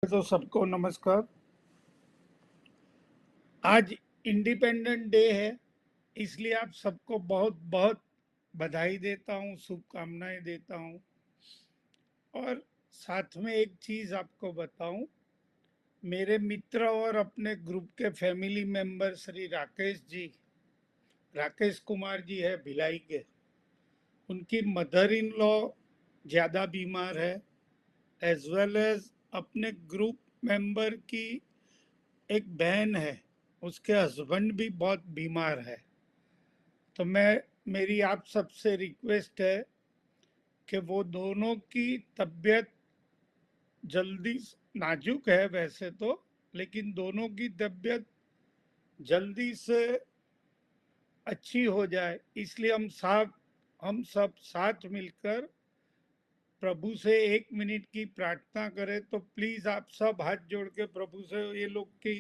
तो सबको नमस्कार। आज इंडिपेंडेंट डे है, इसलिए आप सबको बहुत बहुत बधाई देता हूँ, शुभकामनाएं देता हूँ। और साथ में एक चीज आपको बताऊं, मेरे मित्र और अपने ग्रुप के फैमिली मेंबर श्री राकेश कुमार जी है भिलाई के, उनकी मदर इन लॉ ज़्यादा बीमार है, एज वेल एज अपने ग्रुप मेंबर की एक बहन है, उसके हस्बैंड भी बहुत बीमार है। तो मेरी आप सबसे रिक्वेस्ट है कि वो दोनों की तबीयत जल्दी, नाजुक है वैसे तो, लेकिन दोनों की तबीयत जल्दी से अच्छी हो जाए, इसलिए हम सब साथ मिलकर प्रभु से 1 मिनट की प्रार्थना करें। तो प्लीज आप सब हाथ जोड़ के प्रभु से ये लोग की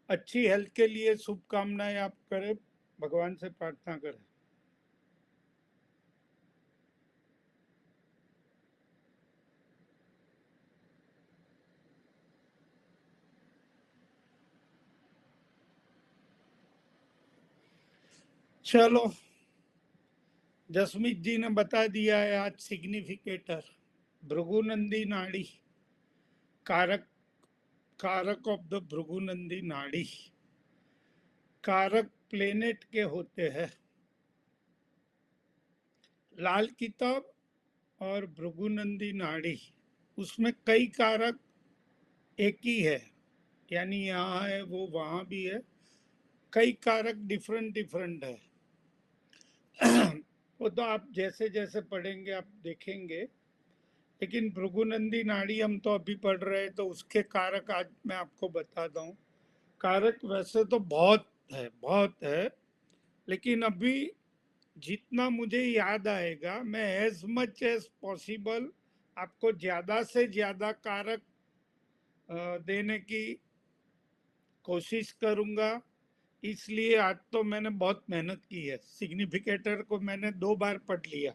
अच्छी हेल्थ के लिए शुभकामनाएं आप करें, भगवान से प्रार्थना करें। चलो, जसमीत जी ने बता दिया है आज सिग्निफिकेटर भृगुनंदी नाड़ी, कारक कारक ऑफ द भृगुनंदी नाड़ी, कारक प्लेनेट के होते हैं। लाल किताब और भृगुनंदी नाड़ी, उसमें कई कारक एक ही है, यानी यहाँ है वो वहाँ भी है, कई कारक डिफरेंट डिफरेंट है। वो तो आप जैसे जैसे पढ़ेंगे आप देखेंगे, लेकिन भृगुनंदी नाड़ी हम तो अभी पढ़ रहे हैं, तो उसके कारक आज मैं आपको बताता हूँ। कारक वैसे तो बहुत है, लेकिन अभी जितना मुझे याद आएगा मैं एज मच एज पॉसिबल आपको ज्यादा से ज्यादा कारक देने की कोशिश करूंगा। इसलिए आज तो मैंने बहुत मेहनत की है, सिग्निफिकेटर को मैंने 2 बार पढ़ लिया,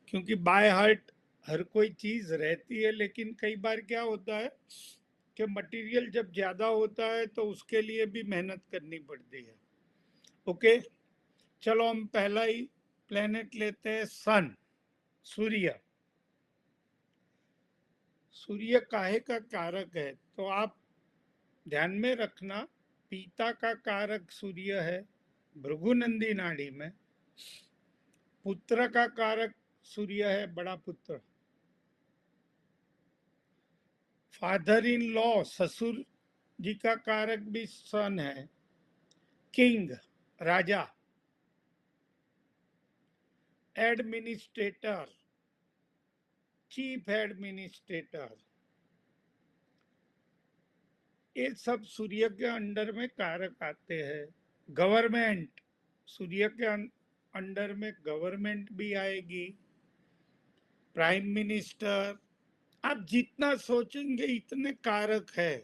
क्योंकि बाय हार्ट हर कोई चीज रहती है, लेकिन कई बार क्या होता है कि मटेरियल जब ज्यादा होता है तो उसके लिए भी मेहनत करनी पड़ती है। ओके, चलो हम पहला ही प्लेनेट लेते हैं, सन, सूर्य। सूर्य काहे का कारक है, तो आप ध्यान में रखना, पिता का कारक सूर्य है भृगुनंदी नाड़ी में, पुत्र का कारक सूर्य है, बड़ा पुत्र, फादर इन लॉ ससुर जी का कारक भी सन है, किंग राजा, एडमिनिस्ट्रेटर चीफ एडमिनिस्ट्रेटर, ये सब सूर्य के अंडर में कारक आते हैं। गवर्नमेंट, सूर्य के अंडर में गवर्नमेंट भी आएगी, प्राइम मिनिस्टर, आप जितना सोचेंगे इतने कारक है।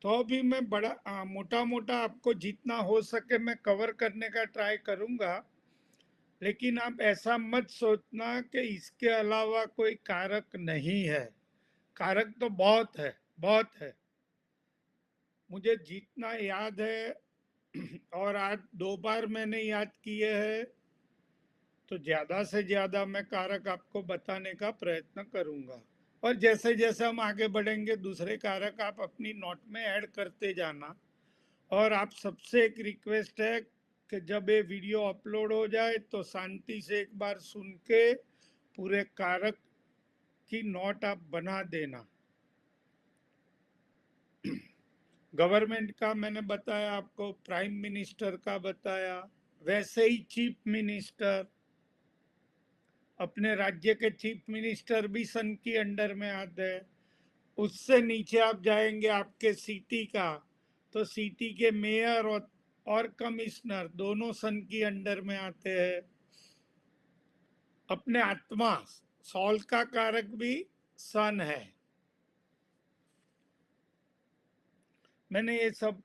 तो अभी मैं बड़ा मोटा मोटा आपको जितना हो सके मैं कवर करने का ट्राई करूंगा, लेकिन आप ऐसा मत सोचना कि इसके अलावा कोई कारक नहीं है। कारक तो बहुत है, बहुत है, मुझे जितना याद है और आज 2 बार मैंने याद किए हैं, तो ज्यादा से ज्यादा मैं कारक आपको बताने का प्रयत्न करूंगा। और जैसे जैसे हम आगे बढ़ेंगे दूसरे कारक आप अपनी नोट में ऐड करते जाना। और आप सबसे एक रिक्वेस्ट है कि जब ये वीडियो अपलोड हो जाए तो शांति से एक बार सुन के पूरे कारक की नोट आप बना देना। गवर्नमेंट का मैंने बताया आपको, प्राइम मिनिस्टर का बताया, वैसे ही चीफ मिनिस्टर, अपने राज्य के चीफ मिनिस्टर भी सन की अंडर में आते हैं। उससे नीचे आप जाएंगे आपके सिटी का, तो सिटी के मेयर और कमिश्नर दोनों सन की अंडर में आते हैं। अपने आत्मा, सॉल का कारक भी सन है। मैंने ये सब,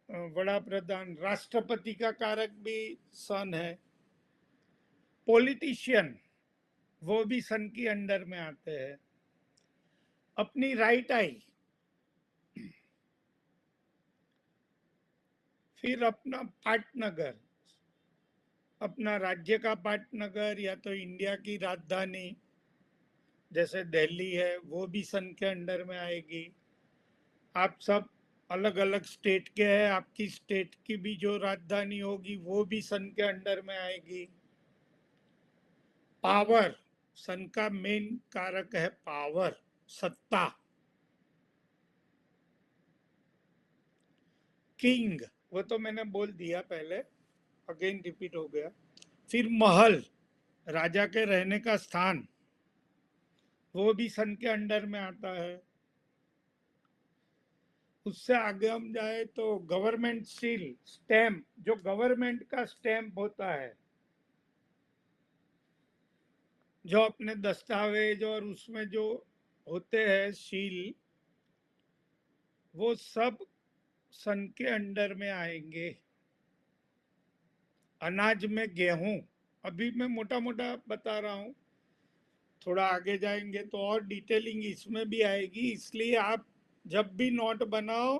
वड़ा प्रधान, राष्ट्रपति का कारक भी सन है। पॉलिटिशियन, वो भी सन की अंडर में आते हैं। अपनी राइट आई, फिर अपना पाटनगर, अपना राज्य का पाटनगर या तो इंडिया की राजधानी जैसे दिल्ली है, वो भी सन के अंडर में आएगी। आप सब अलग अलग स्टेट के हैं, आपकी स्टेट की भी जो राजधानी होगी वो भी सन के अंडर में आएगी। पावर, सन का मेन कारक है पावर, सत्ता। किंग, वो तो मैंने बोल दिया पहले, अगेन रिपीट हो गया। फिर महल, राजा के रहने का स्थान, वो भी सन के अंडर में आता है। उससे आगे हम जाए तो गवर्नमेंट सील, स्टैम्प, जो गवर्नमेंट का स्टैम्प होता है, जो अपने दस्तावेज और उसमें जो होते हैं सील, वो सब सन के अंडर में आएंगे। अनाज में गेहूं, अभी मैं मोटा मोटा बता रहा हूं, थोड़ा आगे जाएंगे तो और डिटेलिंग इसमें भी आएगी। इसलिए आप जब भी नोट बनाओ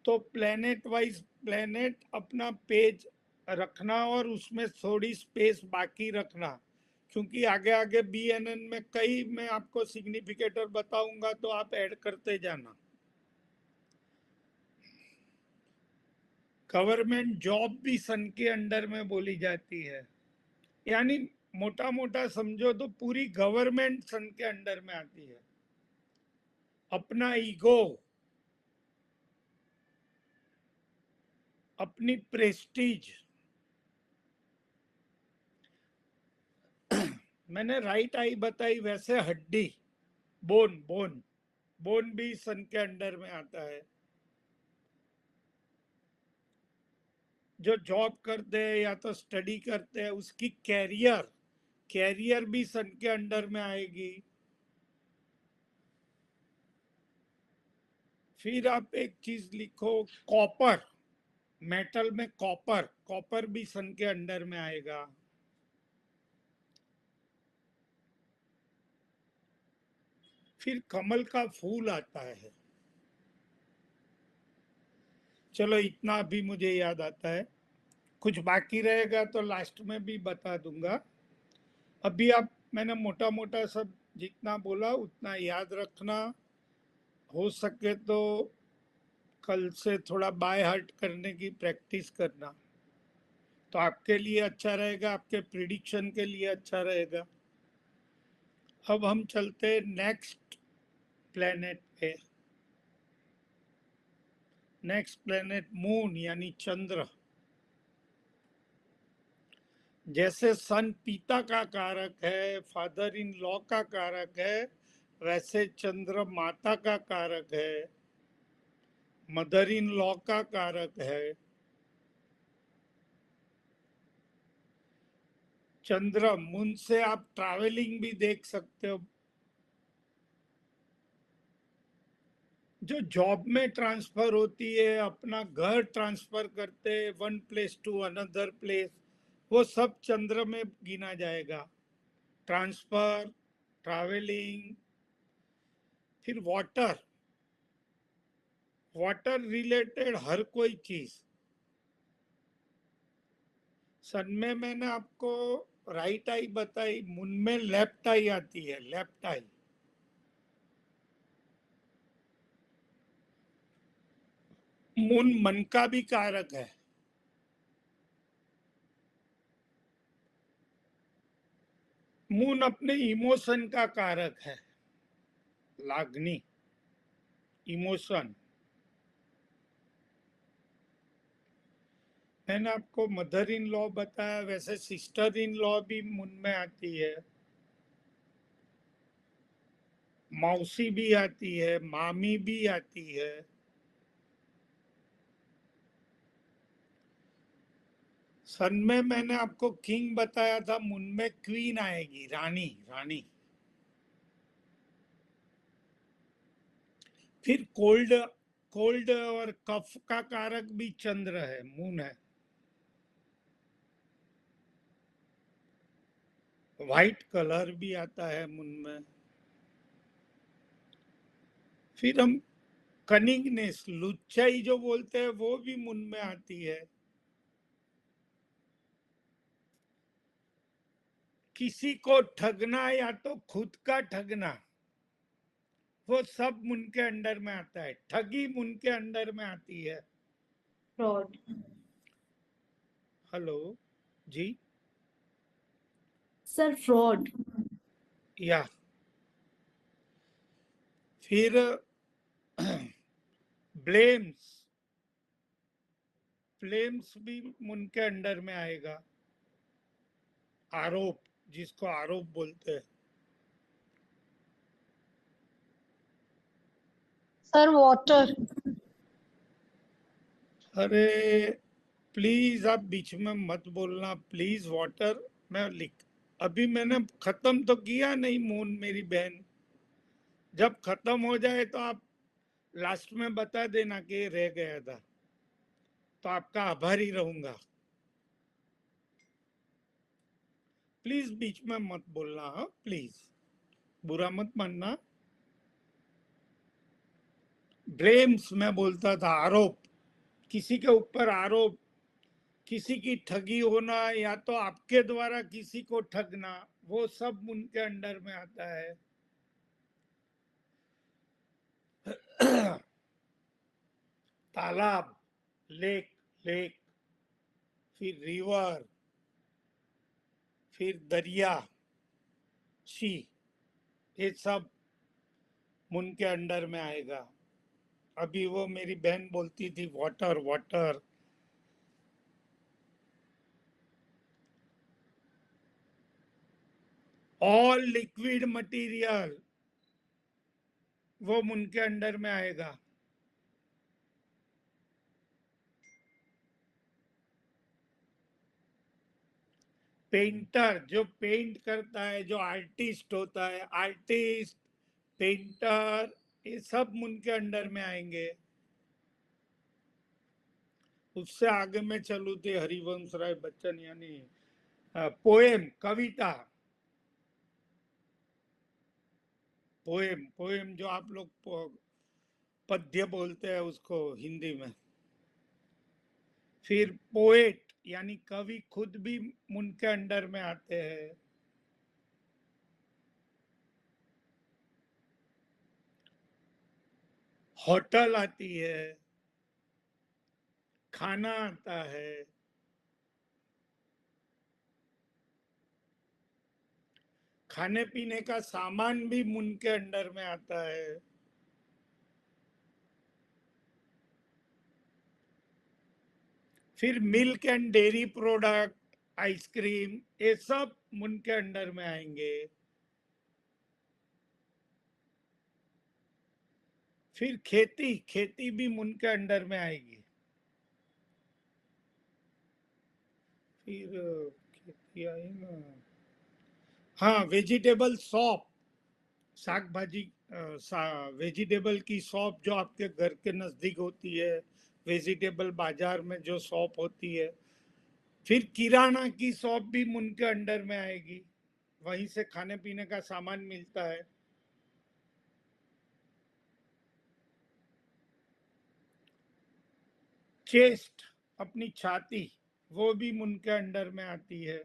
तो प्लेनेट वाइज प्लेनेट अपना पेज रखना और उसमें थोड़ी स्पेस बाकी रखना, क्योंकि आगे आगे BNN में कई मैं आपको सिग्निफिकेटर बताऊंगा तो आप ऐड करते जाना। गवर्नमेंट जॉब भी सन के अंडर में बोली जाती है, यानी मोटा मोटा समझो तो पूरी गवर्नमेंट सन के अंडर में आती है। अपना ईगो, अपनी प्रेस्टीज, मैंने राइट आई बताई, वैसे हड्डी, बोन, बोन, बोन भी सन के अंडर में आता है। जो जॉब करते हैं या तो स्टडी करते हैं उसकी कैरियर, कैरियर भी सन के अंडर में आएगी। फिर आप एक चीज लिखो, कॉपर, मेटल में कॉपर, कॉपर भी सन के अंडर में आएगा। फिर कमल का फूल आता है। चलो इतना अभी मुझे याद आता है, कुछ बाकी रहेगा तो लास्ट में भी बता दूंगा। अभी आप, मैंने मोटा मोटा सब जितना बोला उतना याद रखना, हो सके तो कल से थोड़ा बाय हार्ट करने की प्रैक्टिस करना, तो आपके लिए अच्छा रहेगा, आपके प्रिडिक्शन के लिए अच्छा रहेगा। अब हम चलते नेक्स्ट प्लेनेट पे। नेक्स्ट प्लेनेट मून यानी चंद्र। जैसे सन पिता का कारक है, फादर इन लॉ का कारक है, वैसे चंद्र माता का कारक है, मदर इन लॉ का कारक है। चंद्र, मून से आप ट्रैवलिंग भी देख सकते हो, जो जॉब में ट्रांसफर होती है, अपना घर ट्रांसफर करते हैं one place to another place, वो सब चंद्र में गिना जाएगा। Transfer, traveling. फिर वाटर, वाटर रिलेटेड हर कोई चीज। सन में मैंने आपको राइट आई बताई, मून में लेफ्ट आई आती है, लेफ्ट आई। मून मन का भी कारक है। मून अपने इमोशन का कारक है, लागनी, इमोशन। मैंने आपको मदर इन लॉ बताया, वैसे सिस्टर इन लॉ भी मून में आती है, मौसी भी आती है, मामी भी आती है। सन में मैंने आपको किंग बताया था, मून में क्वीन आएगी, रानी, रानी। फिर कोल्ड, कोल्ड और कफ का कारक भी चंद्र है, मून है। व्हाइट कलर भी आता है मून में। फिर हम कनिंगनेस, लुच्चाई जो बोलते हैं वो भी मुन में आती है। किसी को ठगना या तो खुद का ठगना, वो सब मुन के अंडर में आता है। ठगी मुन के अंडर में आती है। फ्रॉड। हेलो जी। Sir fraud. या फिर ब्लेम्स, ब्लेम्स भी मुन के अंडर में आएगा। आरोप, जिसको आरोप बोलते हैं। Sir water. अरे प्लीज आप बीच में मत बोलना प्लीज। वाटर मैं लिख, अभी मैंने खत्म तो किया नहीं मून मेरी बहन। जब खत्म हो जाए तो आप लास्ट में बता देना कि ये रह गया था, तो आपका आभारी रहूंगा। प्लीज बीच में मत बोलना, हाँ प्लीज, बुरा मत मानना। ब्लेम्स मैं बोलता था, आरोप, किसी के ऊपर आरोप, किसी की ठगी होना या तो आपके द्वारा किसी को ठगना, वो सब उनके अंडर में आता है। तालाब, लेक, लेक, फिर रिवर, फिर दरिया, सी, ये सब मुन के अंडर में आएगा। अभी वो मेरी बहन बोलती थी water water. All liquid material, वो मुन के अंडर में आएगा। पेंटर, जो पेंट करता है, जो आर्टिस्ट होता है, आर्टिस्ट, पेंटर, ये सब मुन के अंडर में आएंगे। उससे आगे मैं चलू थे हरिवंश राय बच्चन, यानी पोएम, कविता, पोएम, पोएम जो आप लोग पद्य बोलते हैं उसको हिंदी में। फिर पोएट यानी कवि खुद भी मुन के अंडर में आते हैं। होटल आती है, खाना आता है, खाने पीने का सामान भी मुन के अंडर में आता है। फिर milk and dairy product, ice cream, ये सब मुन के अंडर में आएंगे। फिर खेती, खेती भी मुन के अंडर में आएगी। फिर खेती आई ना, हाँ वेजिटेबल शॉप, साग भाजी, वेजिटेबल की शॉप जो आपके घर के नजदीक होती है, वेजिटेबल बाजार में जो शॉप होती है। फिर किराना की शॉप भी मुन के अंडर में आएगी, वहीं से खाने पीने का सामान मिलता है। चेस्ट, अपनी छाती, वो भी मुन के अंडर में आती है।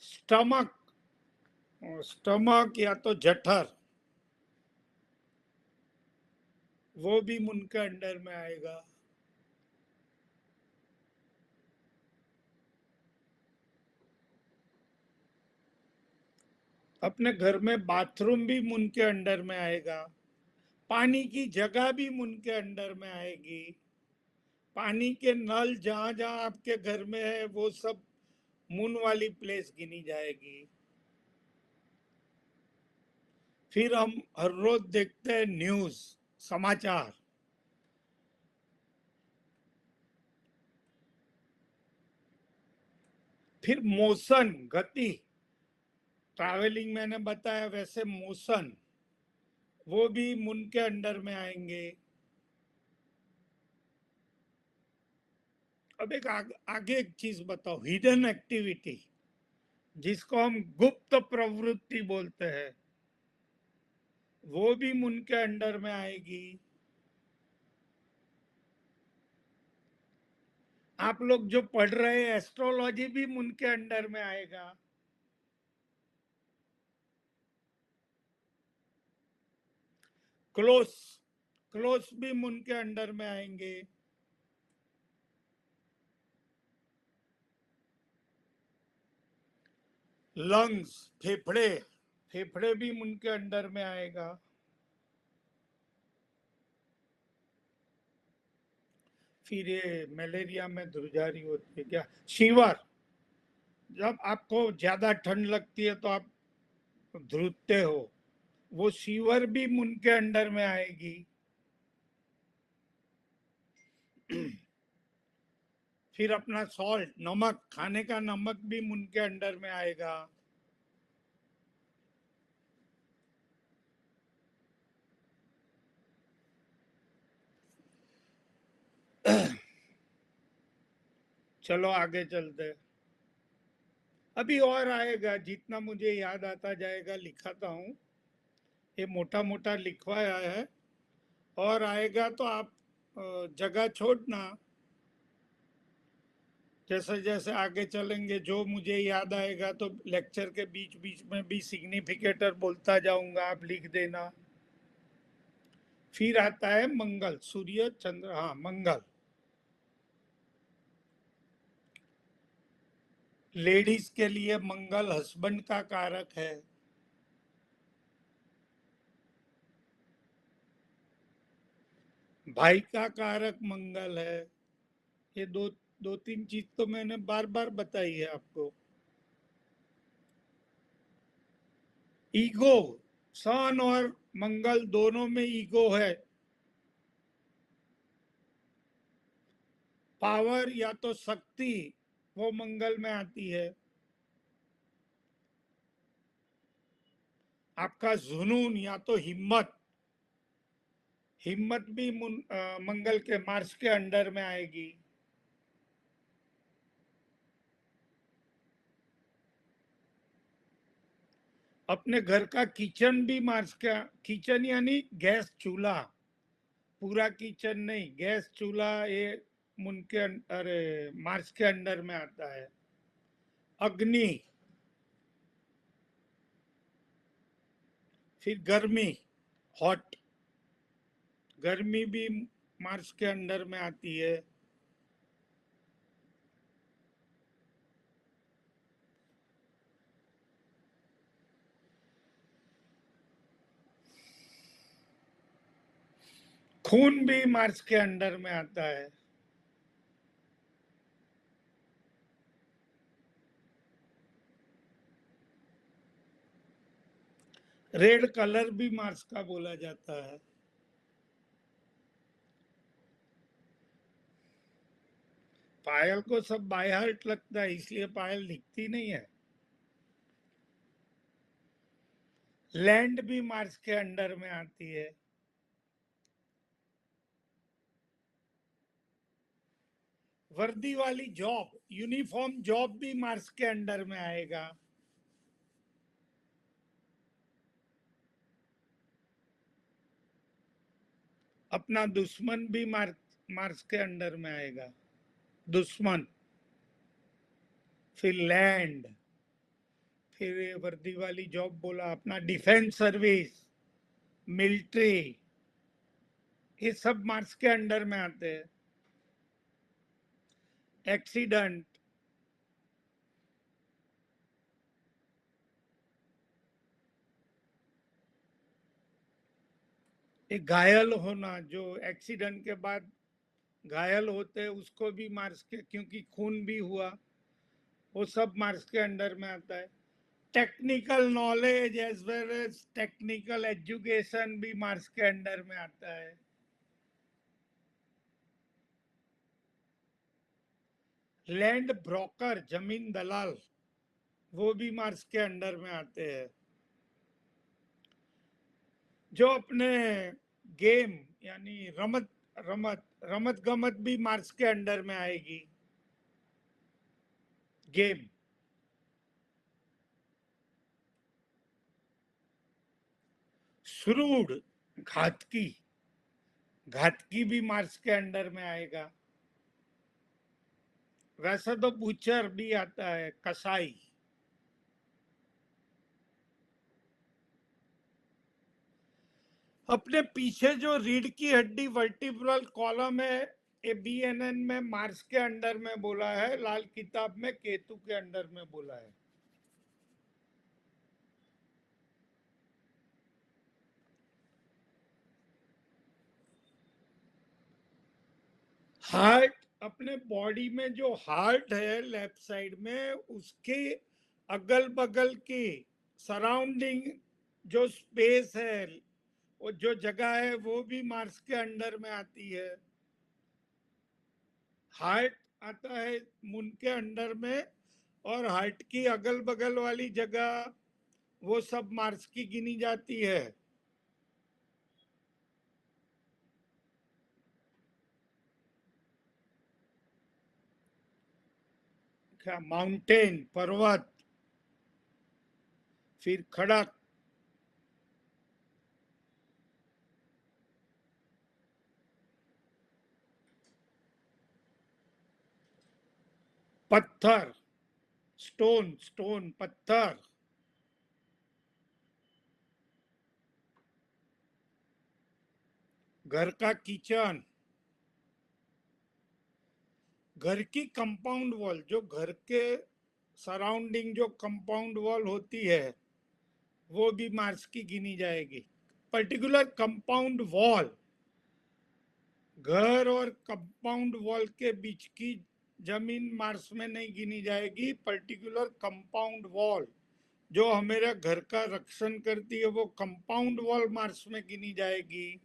स्टमक, स्टमक या तो जठर, वो भी मुन के अंडर में आएगा। अपने घर में बाथरूम भी मुन के अंडर में आएगा। पानी की जगह भी मुन के अंडर में आएगी। पानी के नल जहां जहां आपके घर में है वो सब मुन वाली प्लेस गिनी जाएगी। फिर हम हर रोज देखते हैं न्यूज, समाचार। फिर मोशन, गति, ट्रैवलिंग मैंने बताया, वैसे मोशन, वो भी मुन के अंडर में आएंगे। अब एक आगे एक चीज बताओ, हिडन एक्टिविटी, जिसको हम गुप्त प्रवृत्ति बोलते हैं। वो भी मून के अंडर में आएगी। आप लोग जो पढ़ रहे हैं एस्ट्रोलॉजी भी मून के अंडर में आएगा। क्लोस क्लोस भी मून के अंडर में आएंगे। लंग्स, फेफड़े, फेफड़े भी मून के अंडर में आएगा। फिर ये मलेरिया में ध्रुजारी होती है क्या, शीवर, जब आपको ज्यादा ठंड लगती है तो आप ध्रुजते हो, वो शीवर भी मून के अंडर में आएगी। फिर अपना सॉल्ट, नमक, खाने का नमक भी मून के अंडर में आएगा। चलो आगे चलते हैं। अभी और आएगा, जितना मुझे याद आता जाएगा लिखाता हूँ, ये मोटा मोटा लिखवाया है, और आएगा तो आप जगह छोड़ना। जैसे जैसे आगे चलेंगे जो मुझे याद आएगा तो लेक्चर के बीच बीच में भी सिग्निफिकेटर बोलता जाऊंगा, आप लिख देना। फिर आता है मंगल, सूर्य चंद्र, हाँ मंगल। लेडीज के लिए मंगल हस्बैंड का कारक है। भाई का कारक मंगल है। ये दो दो तीन चीज तो मैंने बार बार बताई है आपको। ईगो, सन और मंगल दोनों में ईगो है। पावर या तो शक्ति, वो मंगल में आती है। आपका जुनून या तो हिम्मत, हिम्मत भी मंगल के, मार्स के अंडर में आएगी। अपने घर का किचन भी मार्स का, किचन यानी गैस चूल्हा, पूरा किचन नहीं, गैस चूल्हा, ये अरे मार्स के अंडर में आता है। अग्नि, फिर गर्मी, हॉट, गर्मी भी मार्स के अंडर में आती है। खून भी मार्स के अंडर में आता है। रेड कलर भी मार्स का बोला जाता है। पायल को सब बाय हार्ट लगता है, इसलिए पायल दिखती नहीं है। लैंड भी मार्स के अंडर में आती है। वर्दी वाली जॉब, यूनिफॉर्म जॉब भी मार्स के अंडर में आएगा। अपना दुश्मन भी मार्स के अंडर में आएगा, दुश्मन। फिर लैंड, फिर ये वर्दी वाली जॉब बोला, अपना डिफेंस सर्विस, मिलिट्री, ये सब मार्स के अंडर में आते हैं। एक्सीडेंट, एक घायल होना, जो एक्सीडेंट के बाद घायल होते हैं उसको भी मार्स के, क्योंकि खून भी हुआ, वो सब मार्स के अंडर में आता है। Technical knowledge as well as technical education भी मार्स के अंडर में आता है। लैंड ब्रोकर, जमीन दलाल, वो भी मार्स के अंडर में आते हैं। जो अपने गेम यानी रमत रमत रमत गमत भी मार्स के अंडर में आएगी। गेम, श्रूड, घातकी, घातकी भी मार्स के अंडर में आएगा। वैसे तो बूचर भी आता है, कसाई। अपने पीछे जो रीढ़ की हड्डी वर्टिब्रल कॉलम है, ये BNN में मार्स के अंडर में बोला है, लाल किताब में केतु के अंडर में बोला है। हार्ट, अपने बॉडी में जो हार्ट है लेफ्ट साइड में, उसके अगल बगल की सराउंडिंग जो स्पेस है, वो जो जगह है, वो भी मार्स के अंडर में आती है। हार्ट आता है मून के अंडर में, और हार्ट की अगल बगल वाली जगह वो सब मार्स की गिनी जाती है। क्या? माउंटेन, पर्वत, फिर खड़क, पत्थर, स्टोन, स्टोन, पत्थर, घर का किचन, घर की कंपाउंड वॉल, जो घर के सराउंडिंग जो कंपाउंड वॉल होती है, वो भी मार्स की गिनी जाएगी। पर्टिकुलर कंपाउंड वॉल, घर और कंपाउंड वॉल के बीच की जमीन मार्स में नहीं गिनी जाएगी। पर्टिकुलर कंपाउंड वॉल जो हमारे घर का रक्षण करती है, वो कंपाउंड वॉल मार्स में गिनी जाएगी।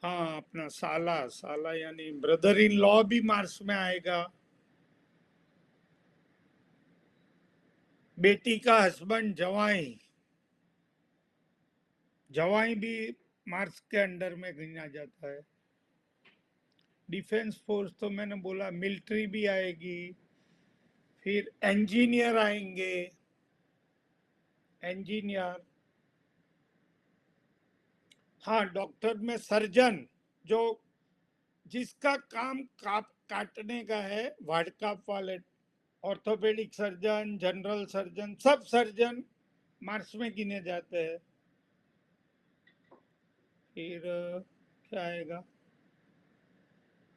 हाँ, अपना साला, साला यानी ब्रदर इन लॉ भी मार्स में आएगा। बेटी का हस्बैंड, जवाई, जवाई भी मार्स के अंडर में गिना जाता है। डिफेंस फोर्स तो मैंने बोला, मिलिट्री भी आएगी, फिर इंजीनियर आएंगे, इंजीनियर। हाँ, डॉक्टर में सर्जन, जो जिसका काम काटने का है, वार्डकाप वाले, ऑर्थोपेडिक सर्जन, जनरल सर्जन, सब सर्जन मार्स में गिने जाते हैं। फिर क्या आएगा?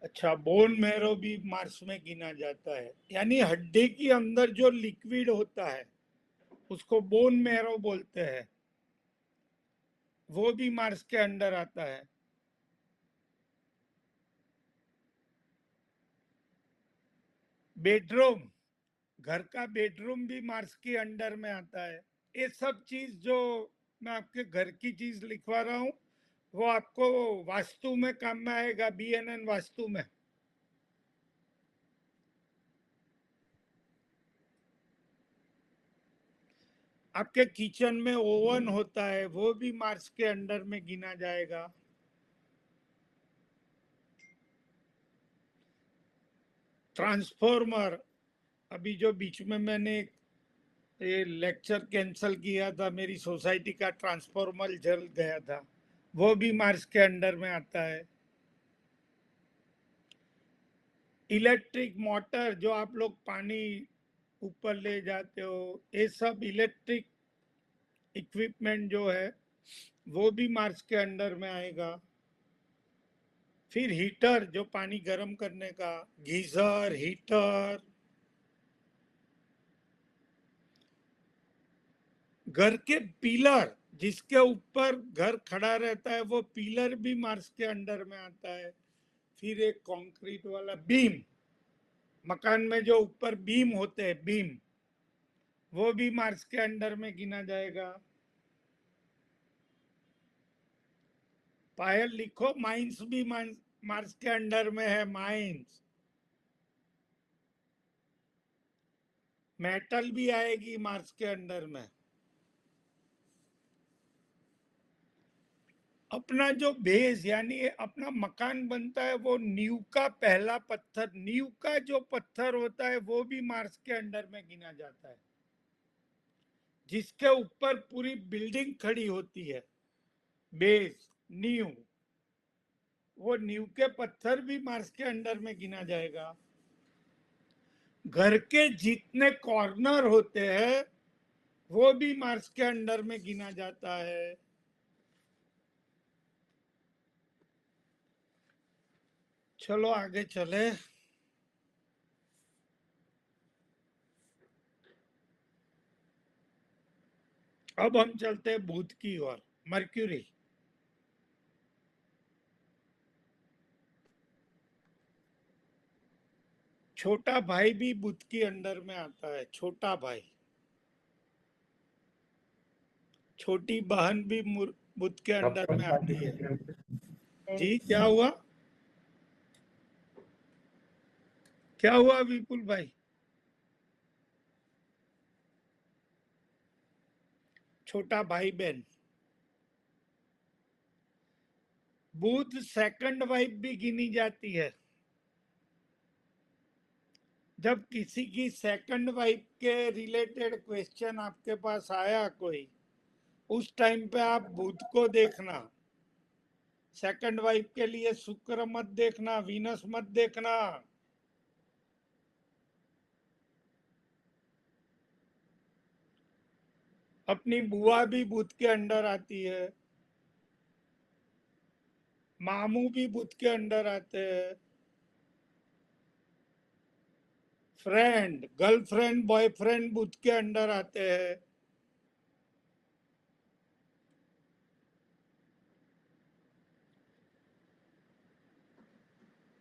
अच्छा, बोन मैरो भी मार्स में गिना जाता है, यानी हड्डी के अंदर जो लिक्विड होता है, उसको बोन मैरो बोलते हैं, वो भी मार्स के अंडर आता है। बेडरूम, घर का बेडरूम भी मार्स के अंडर में आता है। ये सब चीज जो मैं आपके घर की चीज लिखवा रहा हूँ, वो आपको वास्तु में काम में आएगा, BNN वास्तु में। आपके किचन में ओवन होता है, वो भी मार्स के अंडर में गिना जाएगा। ट्रांसफॉर्मर, अभी जो बीच में मैंने ये लेक्चर कैंसल किया था, मेरी सोसाइटी का ट्रांसफॉर्मर जल गया था, वो भी मार्स के अंडर में आता है। इलेक्ट्रिक मोटर, जो आप लोग पानी ऊपर ले जाते हो, ये सब इलेक्ट्रिक इक्विपमेंट जो है, वो भी मार्स के अंडर में आएगा। फिर हीटर, जो पानी गर्म करने का, गीजर, हीटर। घर के पिलर, जिसके ऊपर घर खड़ा रहता है, वो पिलर भी मार्स के अंडर में आता है। फिर एक कंक्रीट वाला बीम, मकान में जो ऊपर बीम होते हैं, बीम, वो भी मार्स के अंडर में गिना जाएगा। पायल लिखो, माइंस भी मार्स के अंडर में है, माइंस। मेटल भी आएगी मार्स के अंडर में। अपना जो बेस यानी अपना मकान बनता है, वो नींव का पहला पत्थर, नींव का जो पत्थर होता है, वो भी मार्स के अंडर में गिना जाता है। जिसके ऊपर पूरी बिल्डिंग खड़ी होती है, बेस, नींव, वो नींव के पत्थर भी मार्स के अंडर में गिना जाएगा। घर के जितने कॉर्नर होते हैं वो भी मार्स के अंडर में गिना जाता है। चलो आगे चले। अब हम चलते हैं बुध की ओर, मर्क्यूरी। छोटा भाई भी बुध के अंडर में आता है, छोटा भाई। छोटी बहन भी बुध के अंडर में आती है। जी क्या हुआ? क्या हुआ विपुल भाई? छोटा भाई बहन। बुध सेकंड वाइफ भी गिनी जाती है। जब किसी की सेकंड वाइफ के रिलेटेड क्वेश्चन आपके पास आया कोई, उस टाइम पे आप बुध को देखना। सेकंड वाइफ के लिए शुक्र मत देखना, वीनस मत देखना। अपनी बुआ भी बुध के अंडर आती है, मामू भी बुध के अंडर आते हैं। फ्रेंड, गर्लफ्रेंड, बॉयफ्रेंड बुध के अंडर आते हैं।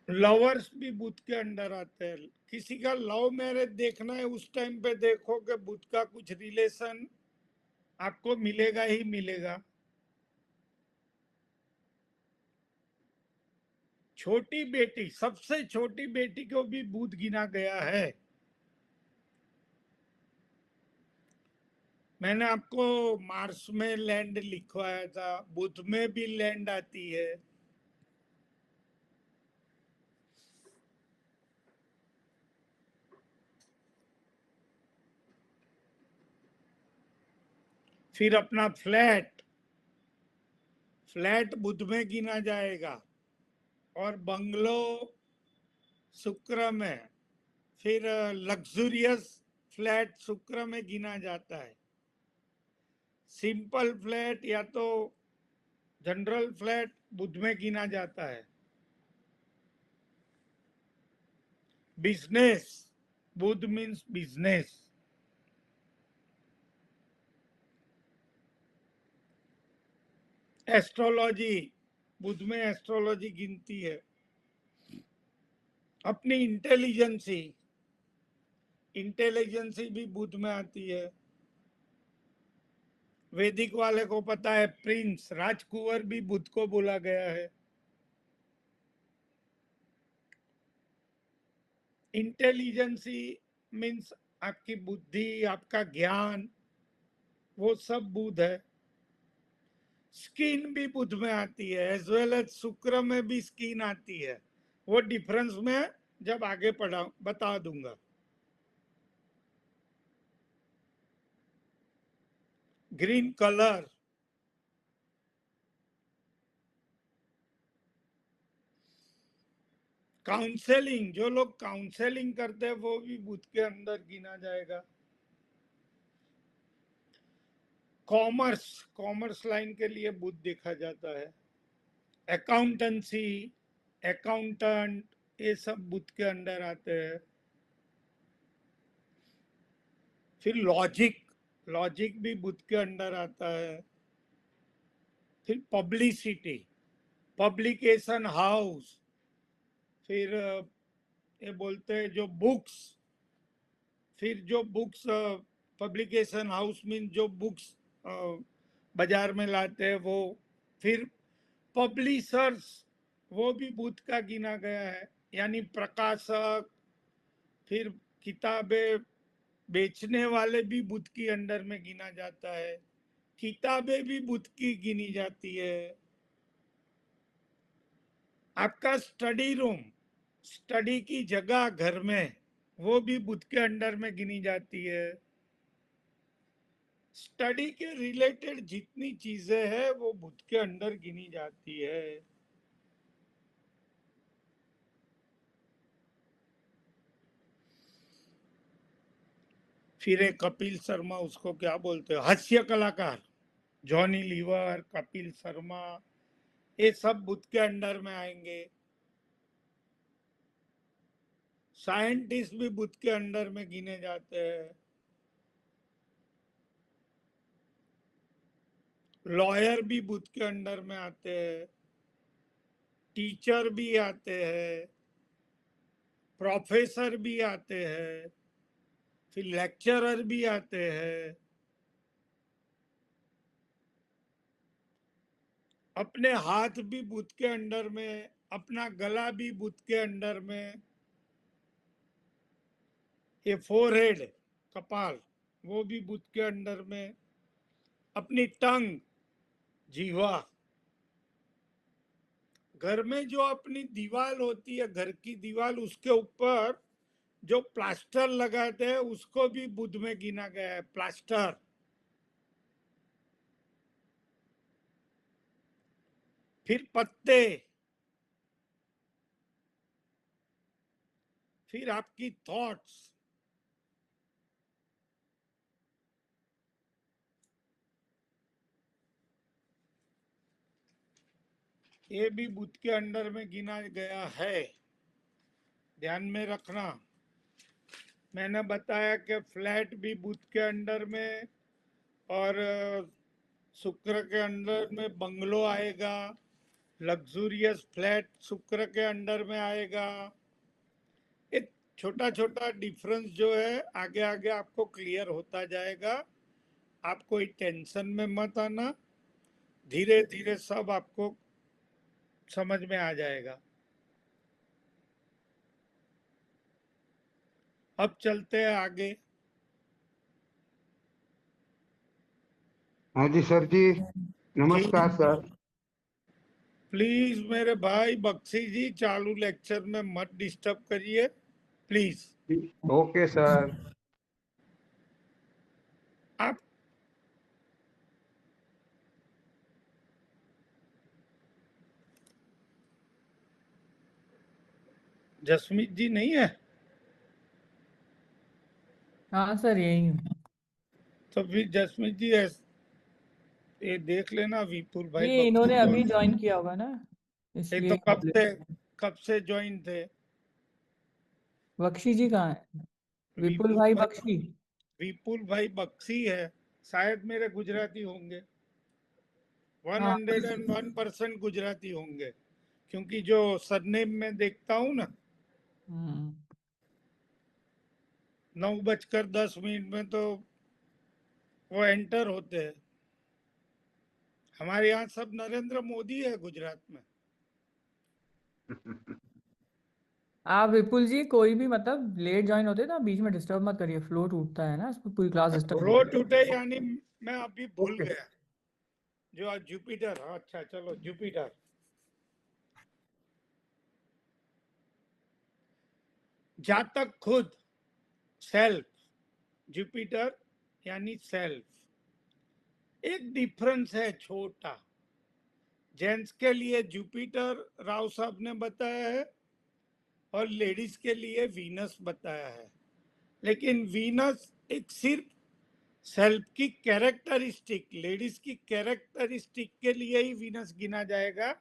लवर्स भी बुध के अंडर आते हैं। किसी का लव मैरिज देखना है, उस टाइम पे देखो कि बुध का कुछ रिलेशन आपको मिलेगा ही मिलेगा। छोटी बेटी, सबसे छोटी बेटी को भी बुध गिना गया है। मैंने आपको मार्स में लैंड लिखवाया था, बुध में भी लैंड आती है। फिर अपना फ्लैट, फ्लैट बुध में गिना जाएगा। और बंगलो शुक्र में। फिर लग्जूरियस फ्लैट शुक्र में गिना जाता है। सिंपल फ्लैट या तो जनरल फ्लैट बुध में गिना जाता है। बिजनेस, बुध मीन्स बिजनेस। एस्ट्रोलॉजी, बुध में एस्ट्रोलॉजी गिनती है। अपनी इंटेलिजेंसी, इंटेलिजेंसी भी बुध में आती है। वैदिक वाले को पता है, प्रिंस, राजकुंवर भी बुध को बोला गया है। इंटेलिजेंसी मीन्स आपकी बुद्धि, आपका ज्ञान, वो सब बुध है। स्किन भी बुध में आती है, एज वेल एज शुक्र में भी स्किन आती है। वो डिफरेंस मैं जब आगे पढ़ा बता दूंगा। ग्रीन कलर, काउंसलिंग, जो लोग काउंसलिंग करते हैं वो भी बुध के अंदर गिना जाएगा। कॉमर्स, कॉमर्स लाइन के लिए बुध देखा जाता है। अकाउंटेंसी, अकाउंटेंट, ये सब बुध के अंदर आते हैं। फिर लॉजिक, लॉजिक भी बुध के अंदर आता है। फिर पब्लिसिटी, पब्लिकेशन हाउस। फिर ये बोलते हैं जो बुक्स, फिर जो बुक्स, पब्लिकेशन हाउस मीन जो बुक्स बाजार में लाते हैं वो। फिर पब्लिशर्स, वो भी बुध का गिना गया है, यानी प्रकाशक। फिर किताबें बेचने वाले भी बुध की अंडर में गिना जाता है। किताबें भी बुध की गिनी जाती है। आपका स्टडी रूम, स्टडी की जगह घर में, वो भी बुध के अंडर में गिनी जाती है। स्टडी के रिलेटेड जितनी चीजें हैं वो बुध के अंडर गिनी जाती है। फिर एक कपिल शर्मा, उसको क्या बोलते हो, हास्य कलाकार, जॉनी लीवर, कपिल शर्मा, ये सब बुध के अंडर में आएंगे। साइंटिस्ट भी बुध के अंडर में गिने जाते हैं। लॉयर भी बुध के अंडर में आते हैं। टीचर भी आते हैं। प्रोफेसर भी आते हैं। फिर लेक्चरर भी आते हैं। अपने हाथ भी बुध के अंडर में, अपना गला भी बुध के अंडर में, ये फोरहेड, कपाल, वो भी बुध के अंडर में, अपनी टंग, जीवा, घर में जो अपनी दीवार होती है, घर की दीवार, उसके ऊपर जो प्लास्टर लगाते हैं उसको भी बुध में गिना गया है, प्लास्टर। फिर पत्ते, फिर आपकी थॉट्स, ये भी बुध के अंडर में गिना गया है। ध्यान में रखना, मैंने बताया कि फ्लैट भी बुध के अंडर में, और शुक्र के अंडर में बंगलो आएगा, लग्जूरियस फ्लैट शुक्र के अंडर में आएगा। एक छोटा छोटा डिफरेंस जो है आगे आगे आपको क्लियर होता जाएगा। आप कोई टेंशन में मत आना, धीरे धीरे सब आपको समझ में आ जाएगा। अब चलते हैं आगे। हाँ जी सर जी, जी नमस्कार सर। प्लीज मेरे भाई बख्शी जी, चालू लेक्चर में मत डिस्टर्ब करिए प्लीज। Okay sir. आप जसमीत जी नहीं है हाँ सर यही हूँ। तो फिर जसमीत जी ये देख लेना, विपुल भाई ये इन्होंने बख्शी अभी कौन है? ज्वाइन किया होगा ना, ये तो इसलिए कब से ज्वाइन थे? बख्शी जी कहाँ है? विपुल भाई बख्शी। विपुल भाई बख्शी है, शायद मेरे गुजराती होंगे, हाँ 101% गुजराती होंगे, क्योंकि जो सरनेम में देखता हूँ ना, 9:10 में तो वो एंटर होते हैं। हमारे यहाँ सब नरेंद्र मोदी है गुजरात में। आप विपुल जी कोई भी मतलब लेट ज्वाइन होते हैं तो आप बीच में डिस्टर्ब मत करिए, फ्लो टूटता है ना, इसमें पूरी क्लास डिस्टर्ब रो टूटे यानी मैं अभी भूल ओके। गया। जो आज जुपिटर, अच्छा चलो जुपिटर। जातक खुद, सेल्फ, जुपिटर यानी सेल्फ। एक डिफरेंस है छोटा, जेंट्स के लिए जुपिटर राव साहब ने बताया है और लेडीज के लिए वीनस बताया है। लेकिन वीनस एक सिर्फ सेल्फ की कैरेक्टरिस्टिक, लेडीज की कैरेक्टरिस्टिक के लिए ही वीनस गिना जाएगा,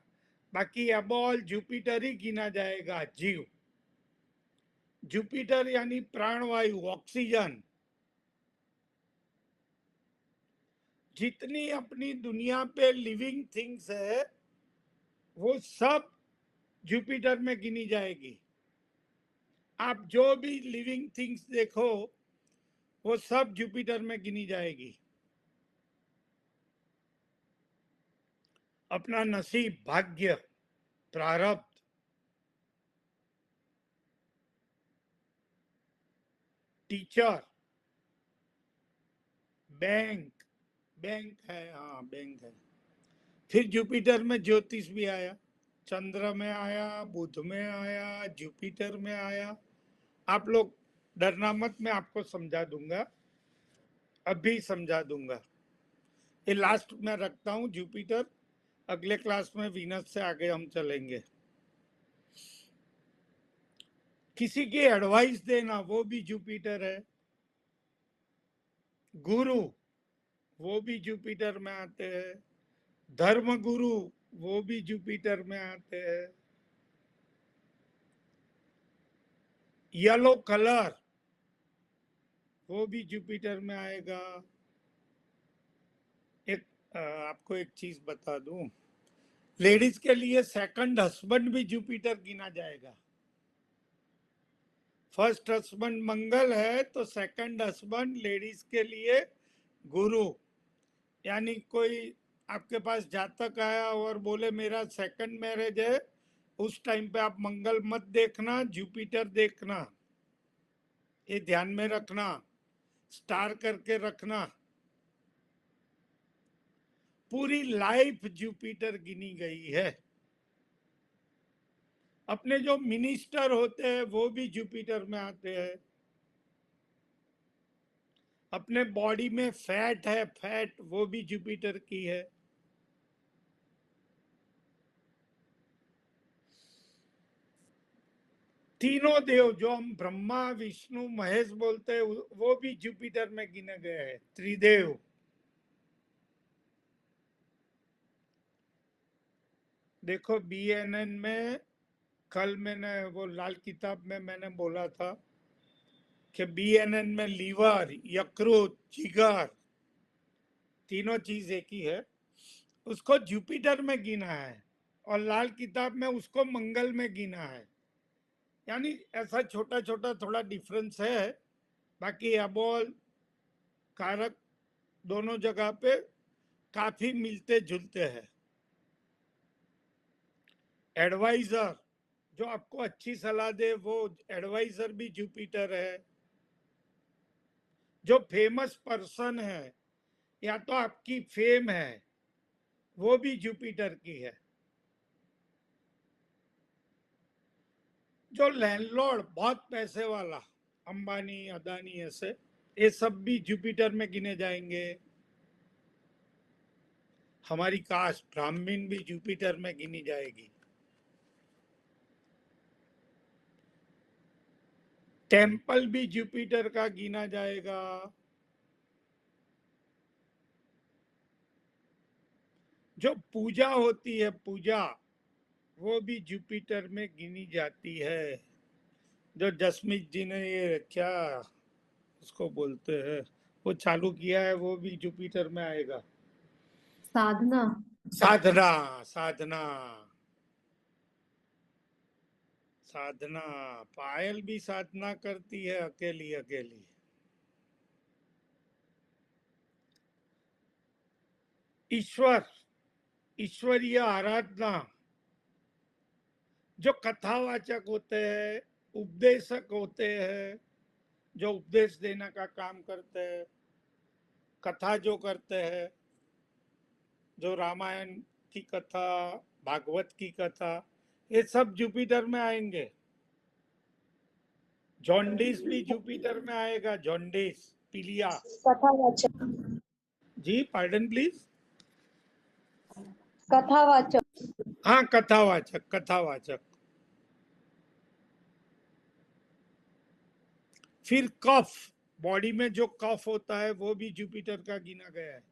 बाकी अब ऑल जुपिटर ही गिना जाएगा, जीव। जुपिटर यानी प्राणवायु, ऑक्सीजन। जितनी अपनी दुनिया पे लिविंग थिंग्स है वो सब जुपिटर में गिनी जाएगी। आप जो भी लिविंग थिंग्स देखो वो सब जुपिटर में गिनी जाएगी। अपना नसीब, भाग्य, प्रारब्ध, टीचर, बैंक, बैंक है, हाँ बैंक है। फिर जुपिटर में ज्योतिष भी आया, चंद्र में आया, बुध में आया, जुपिटर में आया। आप लोग डरना मत, मैं आपको समझा दूंगा। अभी समझा दूंगा। ये लास्ट में रखता हूं जुपिटर, अगले क्लास में वीनस से आगे हम चलेंगे। किसी की एडवाइस देना वो भी जुपिटर है। गुरु वो भी जुपिटर में आते हैं। धर्म गुरु वो भी जुपिटर में आते हैं। येलो कलर वो भी जुपिटर में आएगा। एक आपको एक चीज बता दूं, लेडीज के लिए सेकंड हस्बैंड भी जुपिटर गिना जाएगा। फर्स्ट हस्बैंड मंगल है तो सेकंड हस्बैंड लेडीज के लिए गुरु। यानी कोई आपके पास जातक आया और बोले मेरा सेकंड मैरिज है, उस टाइम पे आप मंगल मत देखना, जुपिटर देखना। ये ध्यान में रखना, स्टार करके रखना। पूरी लाइफ जुपिटर गिनी गई है। अपने जो मिनिस्टर होते हैं वो भी जुपिटर में आते हैं। अपने बॉडी में फैट है, फैट वो भी जुपिटर की है। तीनों देव जो हम ब्रह्मा विष्णु महेश बोलते हैं वो भी जुपिटर में गिने गए हैं, त्रिदेव। देखो BNN में कल मैंने वो लाल किताब में मैंने बोला था कि BNN में लीवर, यकृत, जिगर तीनों चीज एक ही है, उसको जुपिटर में गिना है और लाल किताब में उसको मंगल में गिना है। यानी ऐसा छोटा छोटा थोड़ा डिफरेंस है, बाकी अबोल कारक दोनों जगह पे काफी मिलते जुलते हैं। एडवाइजर जो आपको अच्छी सलाह दे वो एडवाइजर भी जुपिटर है। जो फेमस पर्सन है या तो आपकी फेम है वो भी जुपिटर की है। जो लैंडलॉर्ड बहुत पैसे वाला, अंबानी अदानी ऐसे, ये सब भी जुपिटर में गिने जाएंगे। हमारी कास्ट ब्राह्मण भी जुपिटर में गिनी जाएगी। टेम्पल भी जुपिटर का गिना जाएगा। जो पूजा होती है पूजा वो भी जुपिटर में गिनी जाती है। जो जसमीत जी ने ये क्या उसको बोलते हैं वो चालू किया है वो भी जुपिटर में आएगा। साधना। साधना, साधना, साधना। पायल भी साधना करती है अकेली अकेली। ईश्वर, ईश्वरीय आराधना। जो कथावाचक होते हैं, उपदेशक होते हैं, जो उपदेश देने का काम करते हैं, कथा जो करते हैं, जो रामायण की कथा, भागवत की कथा, ये सब जुपिटर में आएंगे। जॉन्डिस भी जुपिटर में आएगा। जॉन्डिस, पीलिया। कथावाचक। जी पार्डन प्लीज। कथावाचक। हाँ कथावाचक, कथावाचक। फिर कफ, बॉडी में जो कफ होता है वो भी जुपिटर का गिना गया है।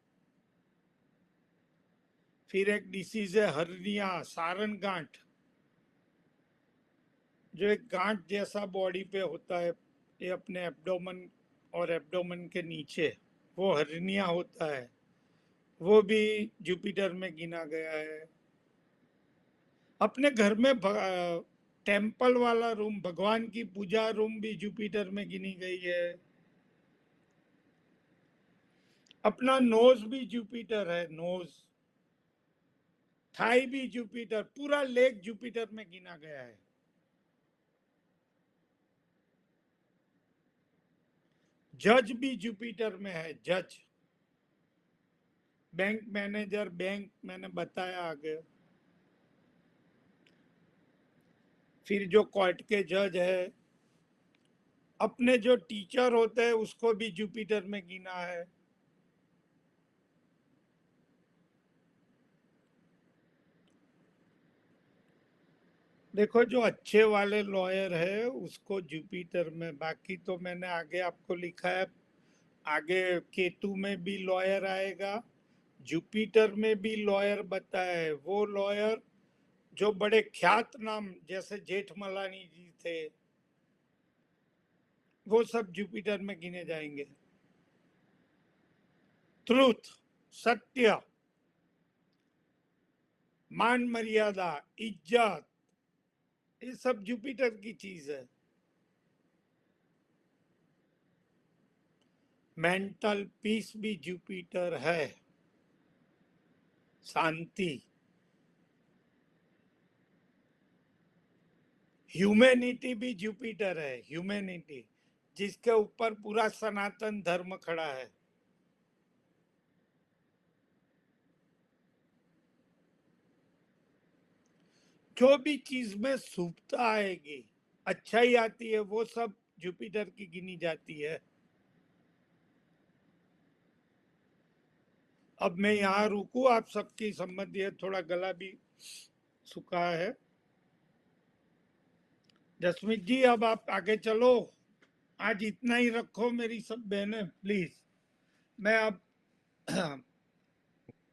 फिर एक डिसीज है हर्निया, सारन गांठ, जो एक गांठ जैसा बॉडी पे होता है, ये अपने एब्डोमेन और एब्डोमेन के नीचे, वो हर्निया होता है, वो भी जुपिटर में गिना गया है। अपने घर में टेम्पल वाला रूम, भगवान की पूजा रूम भी जुपिटर में गिनी गई है। अपना नोज भी जुपिटर है, नोज। थाई भी जुपिटर, पूरा लेग जुपिटर में गिना गया है। जज भी जुपिटर में है, जज। बैंक मैनेजर, बैंक मैंने बताया आगे। फिर जो कोर्ट के जज है, अपने जो टीचर होते हैं उसको भी जुपिटर में गिना है। देखो जो अच्छे वाले लॉयर है उसको जुपिटर में, बाकी तो मैंने आगे आपको लिखा है, आगे केतु में भी लॉयर आएगा, जुपिटर में भी लॉयर बताया है। वो लॉयर जो बड़े ख्यात नाम जैसे जेठमलानी जी थे, वो सब जुपिटर में गिने जाएंगे। ट्रूथ, सत्य, मान मर्यादा, इज्जत, ये सब जुपिटर की चीज है। मेंटल पीस भी जुपिटर है, शांति। ह्यूमैनिटी भी जुपिटर है, ह्यूमैनिटी, जिसके ऊपर पूरा सनातन धर्म खड़ा है। जो भी चीज में शुभता आएगी, अच्छाई आती है, वो सब जुपिटर की गिनी जाती है। अब मैं यहाँ रुकूं, आप सबकी सम्मति है, थोड़ा गला भी सूखा है। जसमीत जी अब आप आगे चलो, आज इतना ही रखो मेरी सब बहनें प्लीज। मैं अब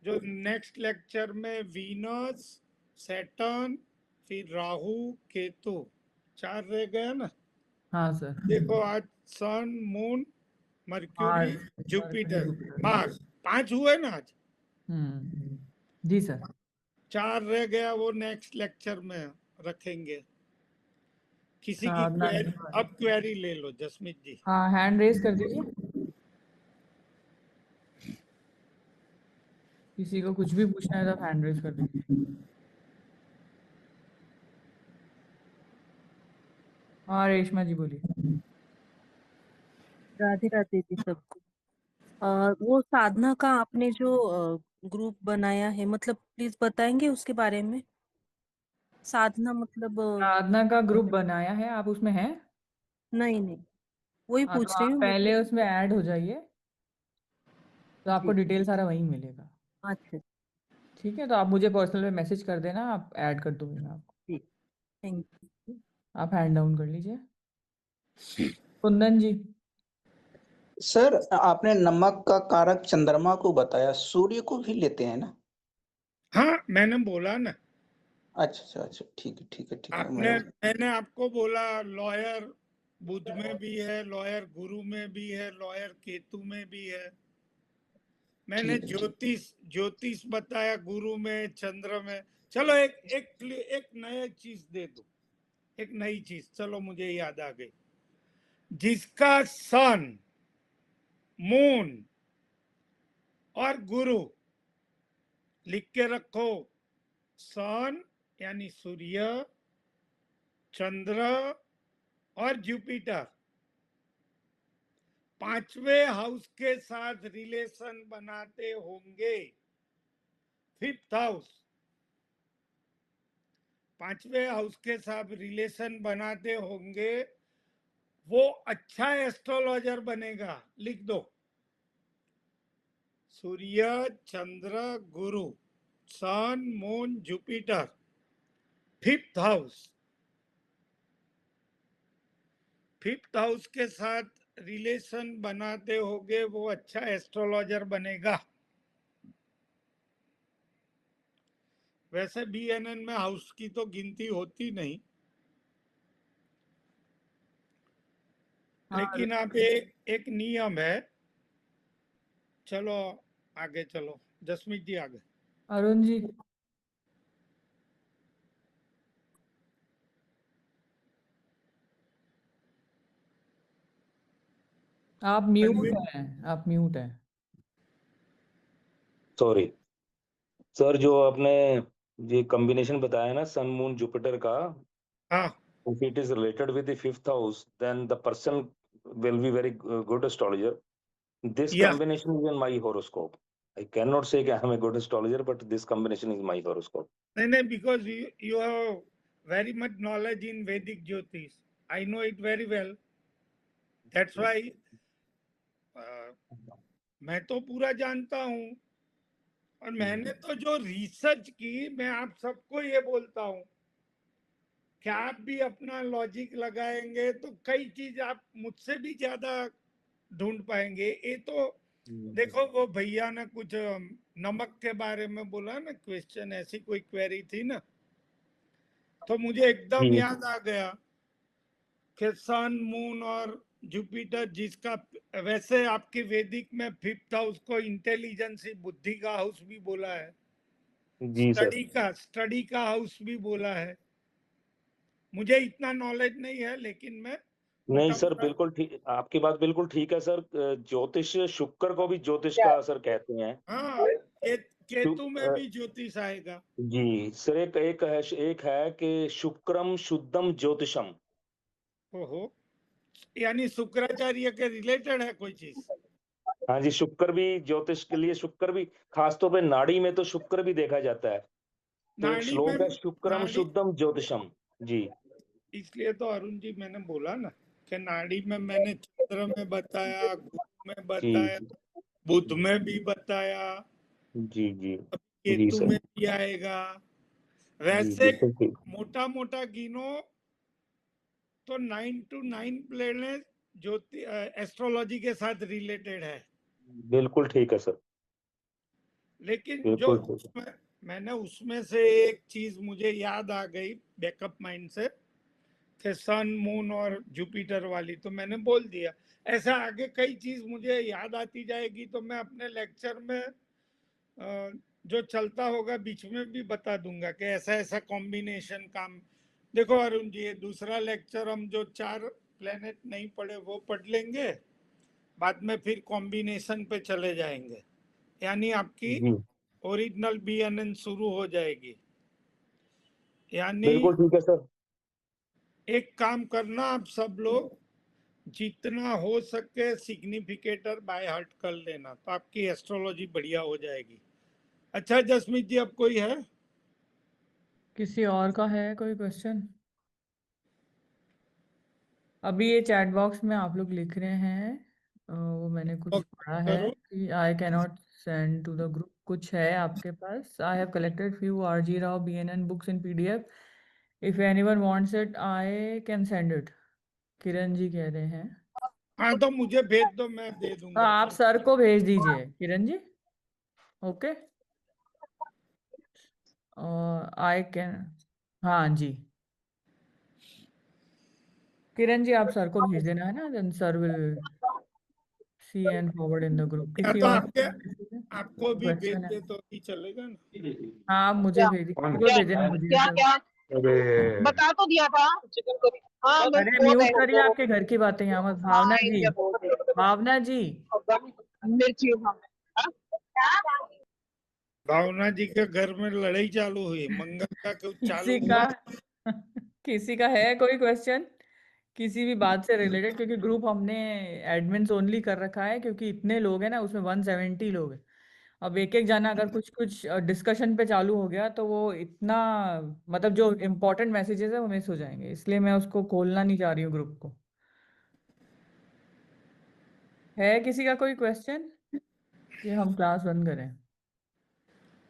जो नेक्स्ट लेक्चर में वीनस, सैटर्न, फिर राहु, केतु, 4 रह गए ना। हाँ सर। देखो आज sun, moon, Mercury, Mars, Jupiter, Jupiter. Mars, 5 हुए ना आज। जी सर। 4 रह गया, वो नेक्स्ट लेक्चर में रखेंगे। किसी की साधना क्वेरी, के बारे में। अब क्वेरी ले लो जसमीत जी। हाँ, हैंड रेज कर दीजिए। किसी को कुछ भी पूछना है तो हैंड रेज कर दीजिए। हाँ रेशमा जी बोलिए। राधे राधे जी सबको। वो साधना का आपने जो ग्रुप बनाया है, मतलब प्लीज बताएंगे उसके बारे में। साधना मतलब साधना का ग्रुप बनाया है, आप उसमें हैं? नहीं नहीं, वही हाँ, तो पूछ रही आप हूँ पहले मतलब। उसमें ऐड हो जाइए, तो आपको जी, डिटेल सारा वहीं मिलेगा। अच्छा ठीक है, तो आप मुझे पर्सनल में मैसेज कर देना, आप ऐड कर दूंगी मैं आपको। जी, थैंक यू। आप हैंड डाउन कर लीजिए। कुंदन जी। सर आपने नमक का कारक चंद्रमा को बताया, सूर्य को भी लेते हैं ना? हाँ मैंने बोला ना, अच्छा अच्छा अच्छा, ठीक है ठीक है ठीक है। मैंने आपको बोला लॉयर बुध में भी है, लॉयर गुरु में भी है, लॉयर केतु में भी है। मैंने ठीक है ठीक। ज्योतिष ज्योतिष बताया गुरु में, चंद्र में। चलो एक नया चीज दे दो, एक नई चीज, चलो मुझे याद आ गई। जिसका सन, मून और गुरु लिख के रखो। सन यानी सूर्य, चंद्र और जुपिटर 5वें हाउस के साथ रिलेशन बनाते होंगे। 5th हाउस 5वें हाउस के साथ रिलेशन बनाते होंगे, वो अच्छा एस्ट्रोलॉजर बनेगा। लिख दो, Surya, Chandra, Guru, sun, moon, Jupiter, 5th house. 5th house के साथ रिलेशन बनाते होंगे, वो अच्छा एस्ट्रोलॉजर बनेगा। वैसे बीएनएन में हाउस की तो गिनती होती नहीं, हाँ लेकिन आप एक नियम है। चलो आगे चलो, जसमीत जी आगे। अरुण जी। आप म्यूट हैं, आप म्यूट हैं। सॉरी सर, जो आपने ये कॉम्बिनेशन बताया ना सन मून जुपिटर का, हाँ if it is related with the fifth house, then the person will be very good astrologer. This या combination is in my horoscope. I cannot say that I am a good astrologer, but this combination is my horoscope. नहीं, because you have very much knowledge in वैदिक ज्योतिष, I know it very well, that's why मैं तो पूरा जानता हूँ। और मैंने तो जो रिसर्च की, मैं आप सबको ये बोलता हूँ कि आप भी अपना लॉजिक लगाएंगे तो कई चीज आप मुझसे भी ज्यादा ढूंढ पाएंगे। ये तो देखो वो भैया ने कुछ नमक के बारे में बोला ना, क्वेश्चन ऐसी कोई क्वेरी थी ना, तो मुझे एकदम जी। याद आ गया कि सन मून और जुपिटर, जिसका वैसे आपकी वैदिक में 5th हाउस को इंटेलिजेंस, बुद्धि का हाउस भी बोला है, जी सर। स्टडी का हाउस भी बोला है। मुझे इतना नॉलेज नहीं है, लेकिन मैं नहीं मोटा सर, मोटा, बिल्कुल ठीक, आपकी बात बिल्कुल ठीक है सर। ज्योतिष, शुक्र को भी ज्योतिष का सर कहते हैं। हाँ, केतु में शुक- भी ज्योतिष आएगा। जी सर, एक है कि शुक्रम शुद्धम ज्योतिषम। ओहो, यानी शुक्राचार्य के रिलेटेड है कोई चीज? हाँ जी, शुक्र भी ज्योतिष के लिए, शुक्र भी खासतौर पे नाड़ी में तो शुक्र भी देखा जाता है। तो एक नाड़ी में, श्लोक है, शुक्रम नाड़ी, शुद्धम ज्योतिषम। जी इसलिए तो अरुण जी मैंने बोला ना कि नाड़ी में मैंने चंद्र में बताया, गुरु में जी बताया, बुध में भी बताया, जी जी जी केतु सर। में भी आएगा। जी वैसे बिल्कुल ठीक। मोटा मोटा गिनो तो 9 to 9 प्लेनेट ज्योति एस्ट्रोलॉजी के साथ रिलेटेड है। बिल्कुल ठीक है सर, लेकिन जो बिल्कुल ठीक है। मैंने उसमें से एक चीज मुझे याद आ गई बैकअप माइंड से, कि सन मून और जुपिटर वाली तो मैंने बोल दिया। ऐसा आगे कई चीज मुझे याद आती जाएगी तो मैं अपने लेक्चर में जो चलता होगा बीच में भी बता दूंगा कि ऐसा ऐसा कॉम्बिनेशन काम। देखो अरुण जी, ये दूसरा लेक्चर हम जो 4 प्लेनेट नहीं पढ़े वो पढ़ लेंगे, बाद में फिर कॉम्बिनेशन पे चले जाएंगे, यानी आपकी जी ओरिजिनल BNN शुरू हो जाएगी। यानी बिल्कुल ठीक है सर। एक काम करना आप सब लोग, जितना हो सके सिग्निफिकेटर बाय हार्ट कर लेना, तो आपकी एस्ट्रोलॉजी बढ़िया हो जाएगी। अच्छा जसमीत जी, अब कोई है? किसी और का है कोई क्वेश्चन? अभी ये चैट बॉक्स में आप लोग लिख रहे हैं, वो मैंने कुछ पढ़ा है करो। कि I cannot send to the group, कुछ है आपके पास। I have collected few RG Rao BNN books in PDF, if anyone wants it I can send it, Kiran ji कह रहे हैं। हाँ तो मुझे भेज दो, मैं दे तो दूंगा। आप सर को भेज दीजिए किरण जी। ओके, और आई कैन, हाँ जी, किरण जी आप सर को भेज देना है ना, then sir will see and forward in the group. या किसी तो और आपको भी भेज क्वेश्चन है? दे तो भी चलेगा ना। हाँ आप मुझे भेजिए, कौन? किसी को भेजना मुझे क्या सर। क्या अरे बता तो दिया था चिकन करी। हाँ मैं अरे वो म्यूट गए करिए, आपके घर की बातें यहाँ मत। हाँ भावना जी, इंडिया बहुत भावना जी, मिर्ची हाँ भावना जी के घर में लड़ाई चालू हुई, मंगल का कुछ चालू किसी हुआ? का किसी का है कोई क्वेश्चन किसी भी बात से रिलेटेड? क्योंकि ग्रुप हमने एडमिन्स ओनली कर रखा है, क्योंकि इतने लोग हैं ना, उसमें 170 लोग हैं। अब एक एक जना अगर कुछ कुछ डिस्कशन पे चालू हो गया तो वो इतना, मतलब जो इम्पोर्टेंट मैसेजेस है वो मिस हो जाएंगे, इसलिए मैं उसको खोलना नहीं चाह रही हूँ ग्रुप को। है किसी का कोई क्वेश्चन कि हम क्लास बंद करें?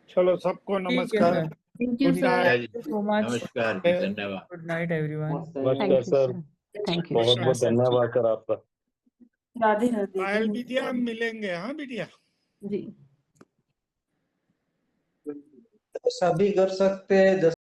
चलो सबको ठीक है नमस्कार। Sir, Thank you, good sir. Night. Thank you so much, नमस्कार जी, धन्यवाद। Good night everyone. नमस्कार Thank you, sir, sir. Thank you, बहुत sir. बहुत धन्यवाद सर आपका। राधे राधे। पायल बिटिया, हम मिलेंगे। हाँ बिटिया, जी। ऐसा भी कर सकते हैं